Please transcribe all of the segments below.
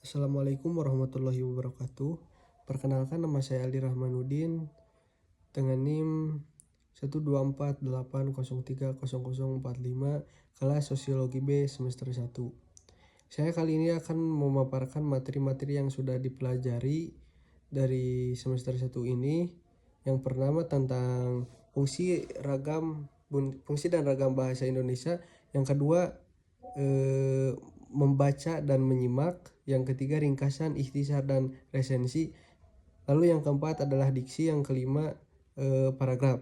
Assalamualaikum warahmatullahi wabarakatuh. Perkenalkan, nama saya Aldi Rahmanuddin dengan NIM 12480300045, kelas Sosiologi B semester 1. Saya kali ini akan memaparkan materi-materi yang sudah dipelajari dari semester 1 ini. Yang pertama tentang fungsi dan ragam bahasa Indonesia. Yang kedua membaca dan menyimak. Yang ketiga ringkasan, ikhtisar dan resensi. Lalu yang keempat adalah diksi. Yang kelima paragraf.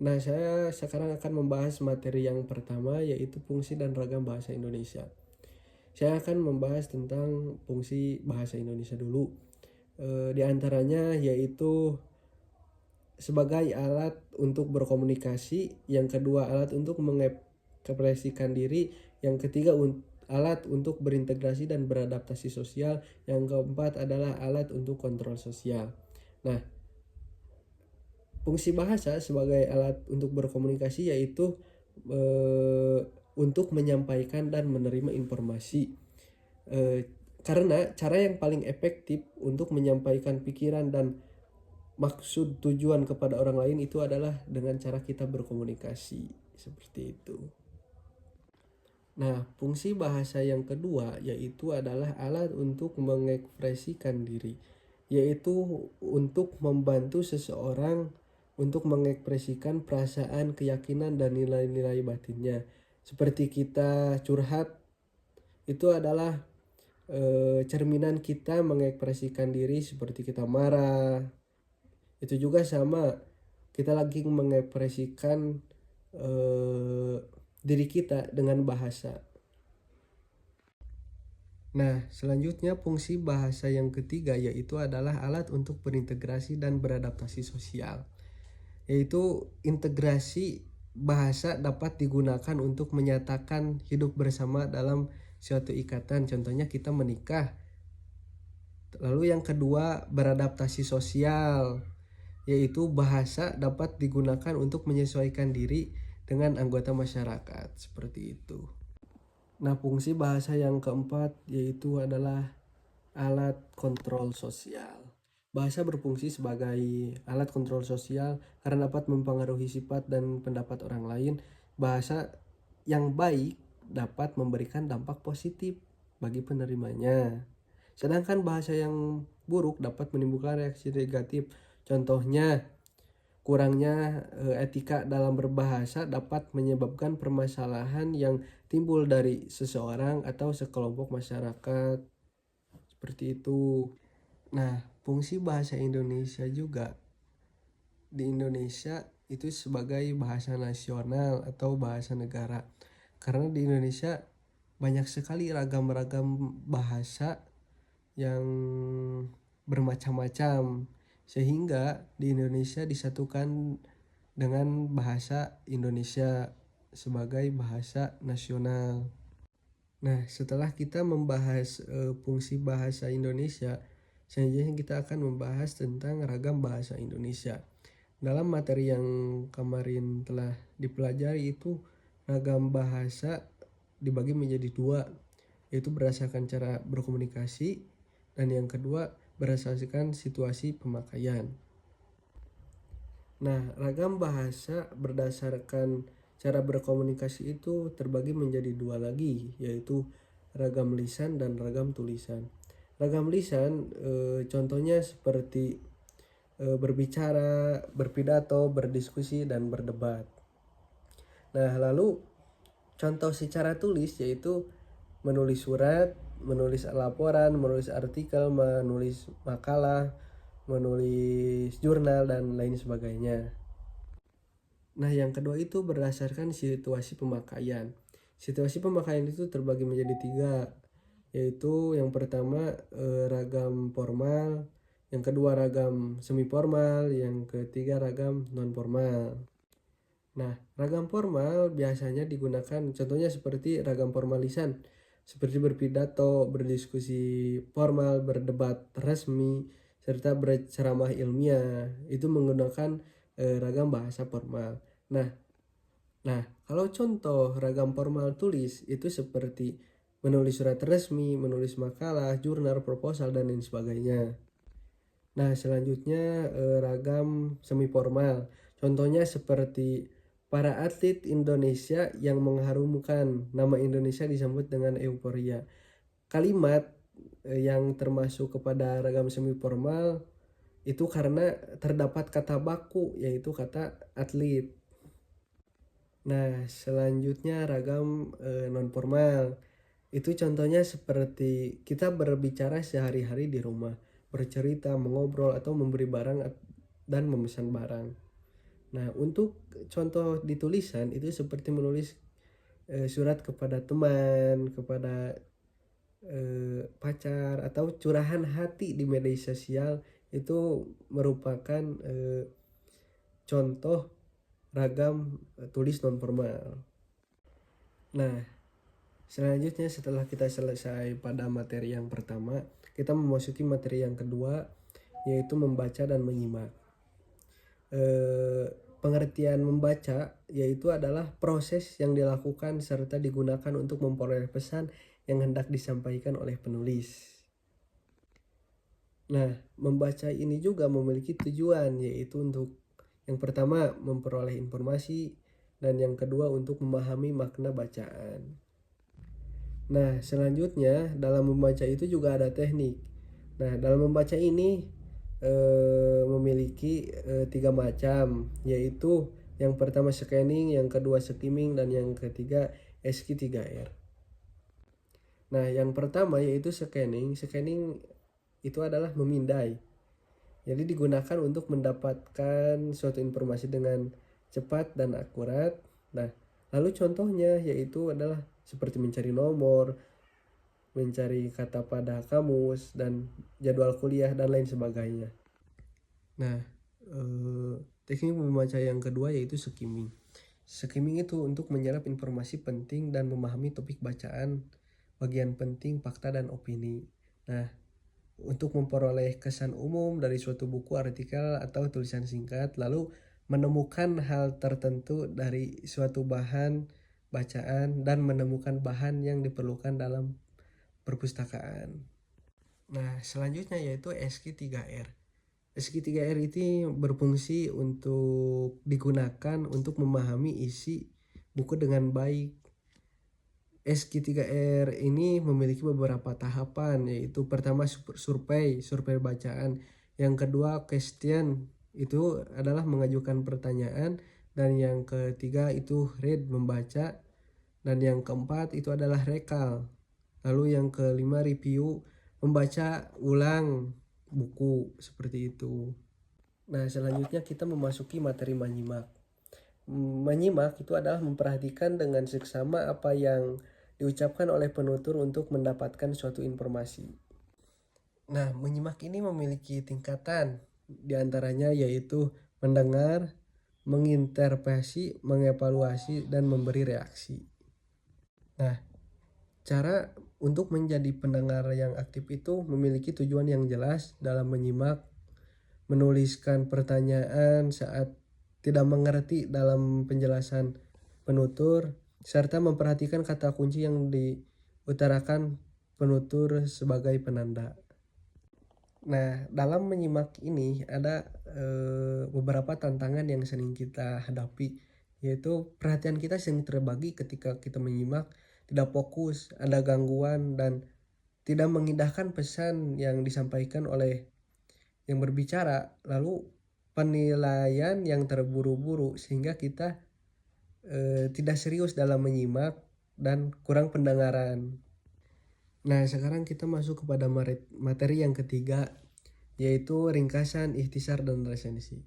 Nah, saya sekarang akan membahas materi yang pertama, yaitu fungsi dan ragam bahasa Indonesia. Saya akan membahas tentang fungsi bahasa Indonesia dulu. Di antaranya yaitu sebagai alat untuk berkomunikasi, yang kedua alat untuk mengekspresikan diri, yang ketiga alat untuk berintegrasi dan beradaptasi sosial, yang keempat adalah alat untuk kontrol sosial. Nah, fungsi bahasa sebagai alat untuk berkomunikasi yaitu untuk menyampaikan dan menerima informasi. Karena cara yang paling efektif untuk menyampaikan pikiran dan maksud tujuan kepada orang lain itu adalah dengan cara kita berkomunikasi, seperti itu. Nah, fungsi bahasa yang kedua yaitu adalah alat untuk mengekspresikan diri, yaitu untuk membantu seseorang untuk mengekspresikan perasaan, keyakinan, dan nilai-nilai batinnya. Seperti kita curhat, itu adalah cerminan kita mengekspresikan diri. Seperti kita marah, itu juga sama, kita lagi mengekspresikan diri kita dengan bahasa. Nah, selanjutnya fungsi bahasa yang ketiga yaitu adalah alat untuk berintegrasi dan beradaptasi sosial. Yaitu integrasi bahasa dapat digunakan untuk menyatakan hidup bersama dalam suatu ikatan. Contohnya kita menikah. Lalu yang kedua, beradaptasi sosial, yaitu bahasa dapat digunakan untuk menyesuaikan diri dengan anggota masyarakat, seperti itu. Nah, fungsi bahasa yang keempat yaitu adalah alat kontrol sosial. Bahasa berfungsi sebagai alat kontrol sosial karena dapat mempengaruhi sifat dan pendapat orang lain. Bahasa yang baik dapat memberikan dampak positif bagi penerimanya. Sedangkan bahasa yang buruk dapat menimbulkan reaksi negatif. Contohnya, kurangnya etika dalam berbahasa dapat menyebabkan permasalahan yang timbul dari seseorang atau sekelompok masyarakat, seperti itu. Nah, fungsi bahasa Indonesia juga di Indonesia itu sebagai bahasa nasional atau bahasa negara. Karena di Indonesia banyak sekali ragam-ragam bahasa yang bermacam-macam, sehingga di Indonesia disatukan dengan bahasa Indonesia sebagai bahasa nasional. Nah, setelah kita membahas fungsi bahasa Indonesia, selanjutnya kita akan membahas tentang ragam bahasa Indonesia. Dalam materi yang kemarin telah dipelajari itu, ragam bahasa dibagi menjadi dua, yaitu berdasarkan cara berkomunikasi, dan yang kedua berdasarkan situasi pemakaian. Nah, ragam bahasa berdasarkan cara berkomunikasi itu terbagi menjadi dua lagi, yaitu ragam lisan dan ragam tulisan. Ragam lisan contohnya seperti berbicara, berpidato, berdiskusi, dan berdebat. Nah, lalu contoh secara tulis yaitu menulis surat, menulis laporan, menulis artikel, menulis makalah, menulis jurnal, dan lain sebagainya. Nah, yang kedua itu berdasarkan situasi pemakaian. Situasi pemakaian itu terbagi menjadi tiga, yaitu yang pertama ragam formal, yang kedua ragam semi formal, yang ketiga ragam non formal. Nah, ragam formal biasanya digunakan contohnya seperti ragam formal lisan, seperti berpidato, berdiskusi formal, berdebat resmi, serta berceramah ilmiah. Itu menggunakan ragam bahasa formal. Nah, kalau contoh ragam formal tulis itu seperti menulis surat resmi, menulis makalah, jurnal, proposal, dan lain sebagainya. Nah, selanjutnya ragam semi formal. Contohnya seperti para atlet Indonesia yang mengharumkan nama Indonesia disambut dengan euforia. Kalimat yang termasuk kepada ragam semi formal itu karena terdapat kata baku yaitu kata atlet. Nah, selanjutnya ragam non formal. Itu contohnya seperti kita berbicara sehari-hari di rumah, bercerita, mengobrol, atau memberi barang dan memesan barang. Nah, untuk contoh di tulisan itu seperti menulis surat kepada teman, kepada pacar, atau curahan hati di media sosial itu merupakan contoh ragam tulis non formal. Nah, selanjutnya setelah kita selesai pada materi yang pertama, kita memasuki materi yang kedua, yaitu membaca dan menyimak. Pengertian membaca yaitu adalah proses yang dilakukan serta digunakan untuk memperoleh pesan yang hendak disampaikan oleh penulis. Nah, membaca ini juga memiliki tujuan, yaitu untuk yang pertama memperoleh informasi dan yang kedua untuk memahami makna bacaan. Nah, selanjutnya dalam membaca itu juga ada teknik. Nah, dalam membaca ini memiliki 3 macam, yaitu yang pertama scanning, yang kedua skimming, dan yang ketiga SQ3R. Nah, yang pertama yaitu scanning. Scanning itu adalah memindai. Jadi digunakan untuk mendapatkan suatu informasi dengan cepat dan akurat. Nah, lalu contohnya yaitu adalah seperti mencari nomor, mencari kata pada kamus, dan jadwal kuliah, dan lain sebagainya. Nah, teknik membaca yang kedua yaitu skimming. Skimming itu untuk menyerap informasi penting dan memahami topik bacaan, bagian penting, fakta, dan opini. Nah, untuk memperoleh kesan umum dari suatu buku, artikel, atau tulisan singkat, lalu menemukan hal tertentu dari suatu bahan bacaan dan menemukan bahan yang diperlukan dalam perpustakaan. Nah, selanjutnya yaitu SQ3R. SQ3R ini berfungsi untuk digunakan untuk memahami isi buku dengan baik. SQ3R ini memiliki beberapa tahapan, yaitu pertama survei bacaan, yang kedua question, itu adalah mengajukan pertanyaan, dan yang ketiga itu read, membaca, dan yang keempat itu adalah recall. Lalu yang kelima review, membaca ulang buku, seperti itu. Nah, selanjutnya kita memasuki materi menyimak. Menyimak itu adalah memperhatikan dengan seksama apa yang diucapkan oleh penutur untuk mendapatkan suatu informasi. Nah, menyimak ini memiliki tingkatan, diantaranya yaitu mendengar, menginterpretasi, mengevaluasi, dan memberi reaksi. Nah, cara untuk menjadi pendengar yang aktif itu memiliki tujuan yang jelas dalam menyimak, menuliskan pertanyaan saat tidak mengerti dalam penjelasan penutur, serta memperhatikan kata kunci yang diutarakan penutur sebagai penanda. Nah, dalam menyimak ini ada beberapa tantangan yang sering kita hadapi, yaitu perhatian kita sering terbagi ketika kita menyimak, tidak fokus, ada gangguan, dan tidak mengindahkan pesan yang disampaikan oleh yang berbicara, lalu penilaian yang terburu-buru sehingga kita tidak serius dalam menyimak dan kurang pendengaran. Nah, sekarang kita masuk kepada materi yang ketiga, yaitu ringkasan, ikhtisar, dan resensi.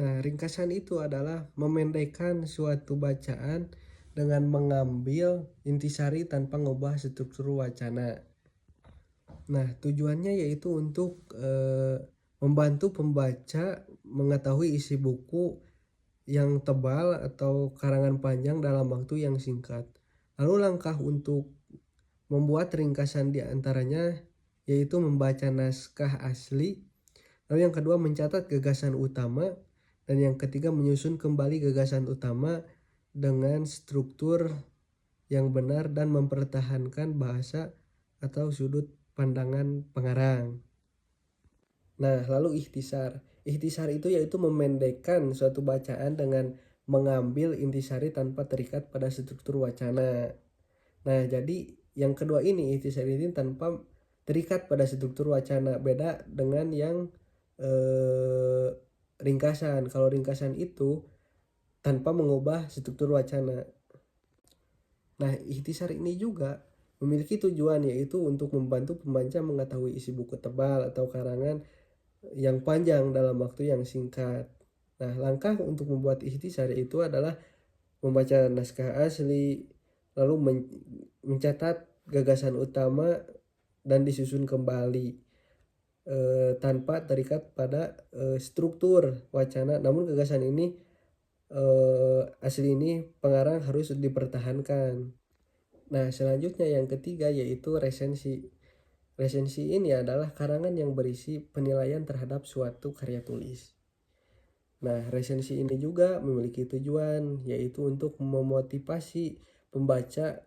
Nah, ringkasan itu adalah memendekkan suatu bacaan dengan mengambil intisari tanpa mengubah struktur wacana. Nah, tujuannya yaitu untuk membantu pembaca mengetahui isi buku yang tebal atau karangan panjang dalam waktu yang singkat. Lalu langkah untuk membuat ringkasan diantaranya yaitu membaca naskah asli, lalu yang kedua mencatat gagasan utama, dan yang ketiga menyusun kembali gagasan utama dengan struktur yang benar dan mempertahankan bahasa atau sudut pandangan pengarang. Nah, lalu ikhtisar. Ikhtisar itu yaitu memendekkan suatu bacaan dengan mengambil intisari tanpa terikat pada struktur wacana. Nah, jadi yang kedua ini ikhtisar ini tanpa terikat pada struktur wacana, beda dengan yang ringkasan. Kalau ringkasan itu tanpa mengubah struktur wacana. Nah, ikhtisar ini juga memiliki tujuan yaitu untuk membantu pembaca mengetahui isi buku tebal atau karangan yang panjang dalam waktu yang singkat. Nah, langkah untuk membuat ikhtisar itu adalah membaca naskah asli, lalu mencatat gagasan utama dan disusun kembali tanpa terikat pada struktur wacana. Namun gagasan ini asli ini pengarang harus dipertahankan. Nah, selanjutnya yang ketiga yaitu resensi. Resensi ini adalah karangan yang berisi penilaian terhadap suatu karya tulis. Nah, resensi ini juga memiliki tujuan yaitu untuk memotivasi pembaca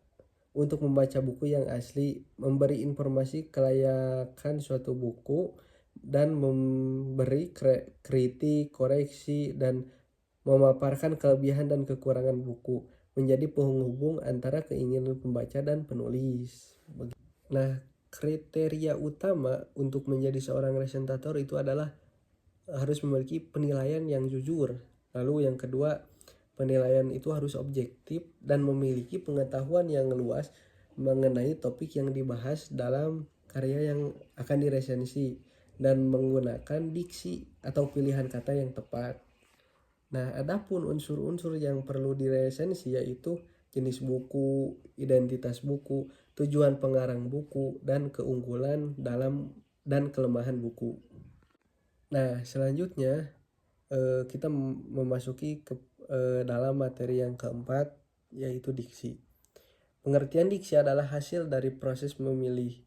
untuk membaca buku yang asli, memberi informasi kelayakan suatu buku, dan memberi kritik, koreksi, dan memaparkan kelebihan dan kekurangan buku, menjadi penghubung antara keinginan pembaca dan penulis. Nah, kriteria utama untuk menjadi seorang resentator itu adalah harus memiliki penilaian yang jujur. Lalu yang kedua, penilaian itu harus objektif dan memiliki pengetahuan yang luas mengenai topik yang dibahas dalam karya yang akan diresensi dan menggunakan diksi atau pilihan kata yang tepat. Nah, adapun unsur-unsur yang perlu diresensi yaitu jenis buku, identitas buku, tujuan pengarang buku, dan keunggulan dalam dan kelemahan buku. Nah, selanjutnya kita memasuki ke dalam materi yang keempat yaitu diksi. Pengertian diksi adalah hasil dari proses memilih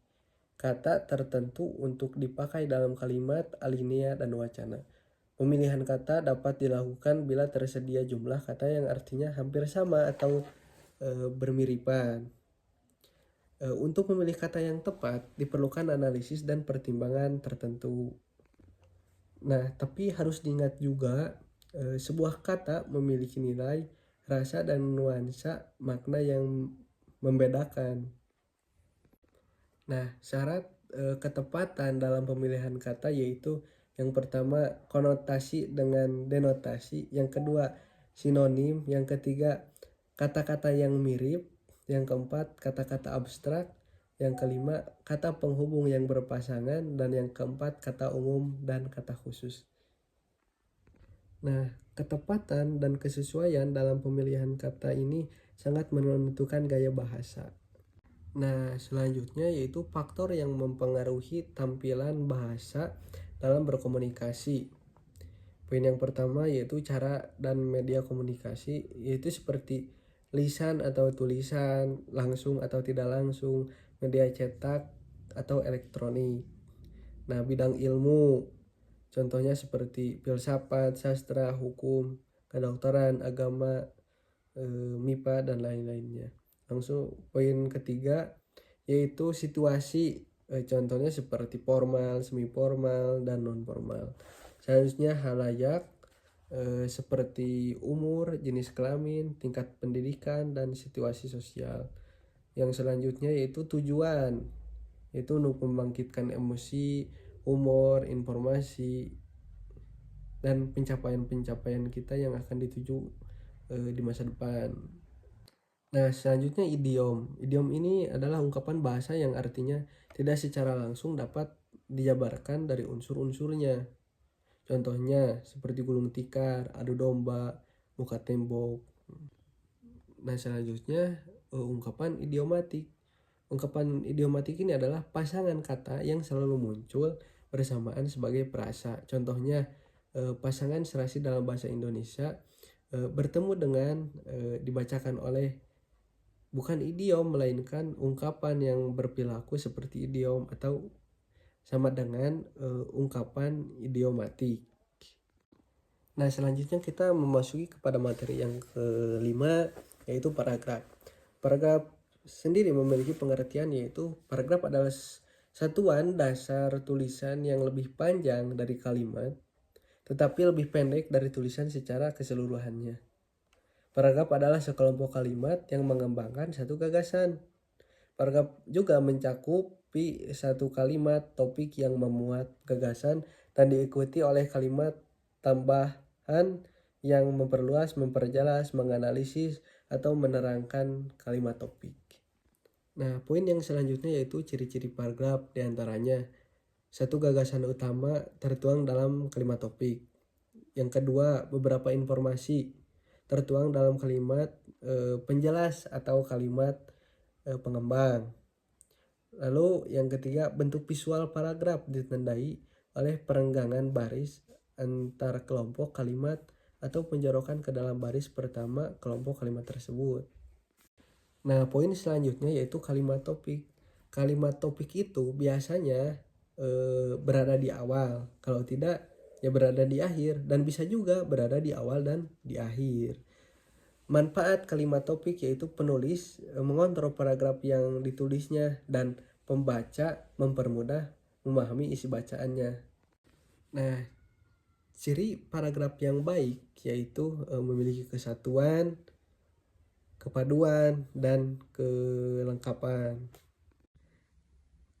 kata tertentu untuk dipakai dalam kalimat, alinea, dan wacana. Pemilihan kata dapat dilakukan bila tersedia jumlah kata yang artinya hampir sama atau bermiripan. Untuk memilih kata yang tepat diperlukan analisis dan pertimbangan tertentu. Nah, tapi harus diingat juga sebuah kata memiliki nilai, rasa, dan nuansa makna yang membedakan. Nah, syarat ketepatan dalam pemilihan kata yaitu yang pertama konotasi dengan denotasi, yang kedua sinonim, yang ketiga kata-kata yang mirip, yang keempat kata-kata abstrak, yang kelima kata penghubung yang berpasangan, dan yang keempat kata umum dan kata khusus. Nah, ketepatan dan kesesuaian dalam pemilihan kata ini sangat menentukan gaya bahasa. Nah, selanjutnya yaitu faktor yang mempengaruhi tampilan bahasa dalam berkomunikasi. Poin yang pertama yaitu cara dan media komunikasi, yaitu seperti lisan atau tulisan, langsung atau tidak langsung, media cetak atau elektronik. Nah, bidang ilmu, contohnya seperti filsafat, sastra, hukum, kedokteran, agama, MIPA, dan lain-lainnya. Langsung poin ketiga yaitu situasi, contohnya seperti formal, semi formal, dan non formal. Selanjutnya halayak, seperti umur, jenis kelamin, tingkat pendidikan, dan situasi sosial. Yang selanjutnya yaitu tujuan, yaitu untuk membangkitkan emosi, humor, informasi, dan pencapaian-pencapaian kita yang akan dituju di masa depan. Nah, selanjutnya idiom. Idiom ini adalah ungkapan bahasa yang artinya tidak secara langsung dapat dijabarkan dari unsur-unsurnya. Contohnya seperti gulung tikar, adu domba, muka tembok. Nah, selanjutnya ungkapan idiomatik. Ungkapan idiomatik ini adalah pasangan kata yang selalu muncul bersamaan sebagai perasa. Contohnya pasangan serasi dalam bahasa Indonesia bertemu dengan dibacakan oleh bukan idiom melainkan ungkapan yang berperilaku seperti idiom atau sama dengan ungkapan idiomatik. Nah, selanjutnya kita memasuki kepada materi yang kelima yaitu paragraf. Paragraf sendiri memiliki pengertian yaitu paragraf adalah satuan dasar tulisan yang lebih panjang dari kalimat tetapi lebih pendek dari tulisan secara keseluruhannya. Paragraf adalah sekelompok kalimat yang mengembangkan satu gagasan. Paragraf juga mencakupi satu kalimat topik yang memuat gagasan dan diikuti oleh kalimat tambahan yang memperluas, memperjelas, menganalisis, atau menerangkan kalimat topik. Nah, poin yang selanjutnya yaitu ciri-ciri paragraf, diantaranya satu, gagasan utama tertuang dalam kalimat topik. Yang kedua, beberapa informasi tertuang dalam kalimat penjelas atau kalimat pengembang. Lalu yang ketiga, bentuk visual paragraf ditandai oleh perenggangan baris antar kelompok kalimat atau penjorokan ke dalam baris pertama kelompok kalimat tersebut. Nah, poin selanjutnya yaitu kalimat topik. Kalimat topik itu biasanya berada di awal, kalau tidak ya berada di akhir, dan bisa juga berada di awal dan di akhir. Manfaat kalimat topik yaitu penulis mengontrol paragraf yang ditulisnya dan pembaca mempermudah memahami isi bacaannya. Nah, ciri paragraf yang baik yaitu memiliki kesatuan, kepaduan, dan kelengkapan.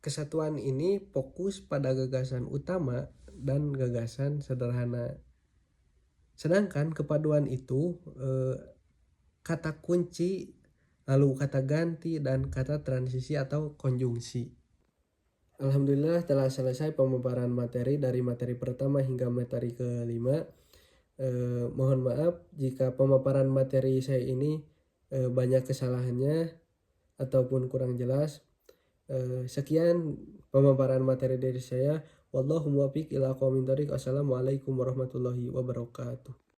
Kesatuan ini fokus pada gagasan utama dan gagasan sederhana. Sedangkan kepaduan itu kata kunci, lalu kata ganti, dan kata transisi atau konjungsi. Alhamdulillah telah selesai pemaparan materi dari materi pertama hingga materi kelima. Mohon maaf jika pemaparan materi saya ini banyak kesalahannya ataupun kurang jelas. Sekian pemaparan materi dari saya. Wallahu muwaffiq ila aqwamit thoriq. Assalamualaikum warahmatullahi wabarakatuh.